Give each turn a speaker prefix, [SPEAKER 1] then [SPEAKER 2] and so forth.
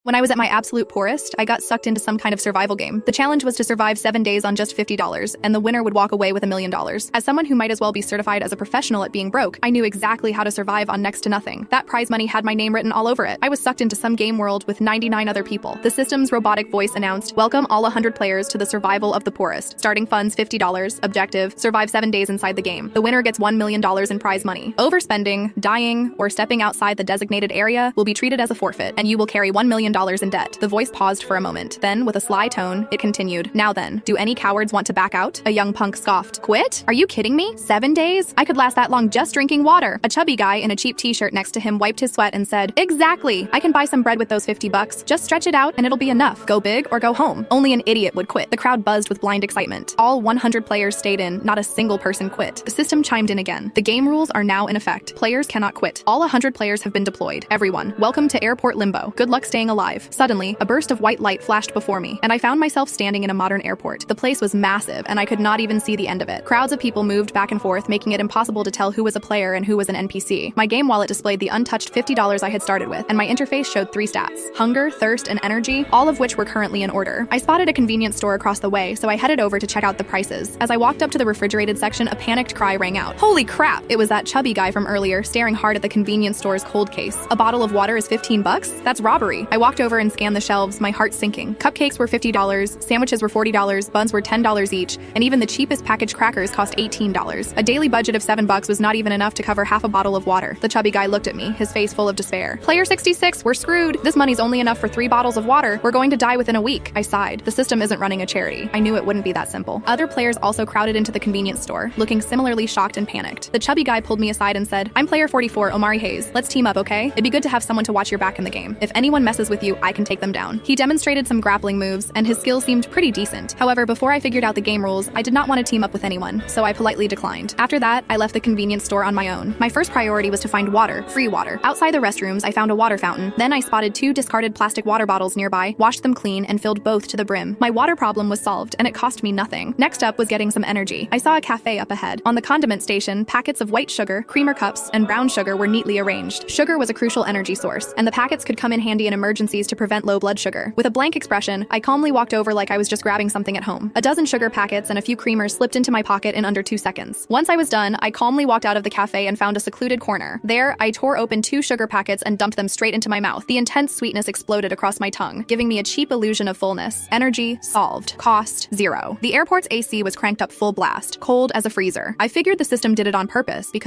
[SPEAKER 1] When I was at my absolute poorest, I got sucked into some kind of survival game. The challenge was to survive 7 days on just $50, and the winner would walk away with $1 million. As someone who might as well be certified as a professional at being broke, I knew exactly how to survive on next to nothing. That prize money had my name written all over it. I was sucked into some game world with 99 other people. The system's robotic voice announced, "Welcome all 100 players to the survival of the poorest. Starting funds $50. Objective, survive 7 days inside the game. The winner gets $1 million in prize money. Overspending, dying, or stepping outside the designated area will be treated as a forfeit, and you will carry $1 million in debt." The voice paused for a moment. Then, with a sly tone, it continued, "Now then, do any cowards want to back out?" A young punk scoffed. "Quit? Are you kidding me? 7 days? I could last that long just drinking water." A chubby guy in a cheap t-shirt next to him wiped his sweat and said, "Exactly. I can buy some bread with those $50. Just stretch it out and it'll be enough. Go big or go home." Only an idiot would quit. The crowd buzzed with blind excitement. All 100 players stayed in. Not a single person quit. The system chimed in again. "The game rules are now in effect. Players cannot quit. All 100 players have been deployed. Everyone, welcome to Airport Limbo. Good luck staying alive." Suddenly, a burst of white light flashed before me, and I found myself standing in a modern airport. The place was massive, and I could not even see the end of it. Crowds of people moved back and forth, making it impossible to tell who was a player and who was an NPC. My game wallet displayed the untouched $50 I had started with, and my interface showed 3 stats: hunger, thirst, and energy, all of which were currently in order. I spotted a convenience store across the way, so I headed over to check out the prices. As I walked up to the refrigerated section, a panicked cry rang out. Holy crap! It was that chubby guy from earlier, staring hard at the convenience store's cold case. A bottle of water is $15? That's robbery. I walked over and scanned the shelves, my heart sinking. Cupcakes were $50, sandwiches were $40, buns were $10 each, and even the cheapest packaged crackers cost $18. A daily budget of $7 was not even enough to cover half a bottle of water. The chubby guy looked at me, his face full of despair. "Player 66, we're screwed. This money's only enough for 3 bottles of water. We're going to die within a week." I sighed. The system isn't running a charity. I knew it wouldn't be that simple. Other players also crowded into the convenience store, looking similarly shocked and panicked. The chubby guy pulled me aside and said, "I'm player 44, Omari Hayes. Let's team up, okay? It'd be good to have someone to watch your back in the game. If anyone messes with you, I can take them down." He demonstrated some grappling moves, and his skills seemed pretty decent. However, before I figured out the game rules, I did not want to team up with anyone, so I politely declined. After that, I left the convenience store on my own. My first priority was to find water, free water. Outside the restrooms, I found a water fountain. Then I spotted 2 discarded plastic water bottles nearby, washed them clean, and filled both to the brim. My water problem was solved, and it cost me nothing. Next up was getting some energy. I saw a cafe up ahead. On the condiment station, packets of white sugar, creamer cups, and brown sugar were neatly arranged. Sugar was a crucial energy source, and the packets could come in handy in emergencies to prevent low blood sugar. With a blank expression, I calmly walked over like I was just grabbing something at home. A dozen sugar packets and a few creamers slipped into my pocket in under 2 seconds. Once I was done, I calmly walked out of the cafe and found a secluded corner. There, I tore open 2 sugar packets and dumped them straight into my mouth. The intense sweetness exploded across my tongue, giving me a cheap illusion of fullness. Energy solved. Cost 0. The airport's AC was cranked up full blast, cold as a freezer. I figured the system did it on purpose because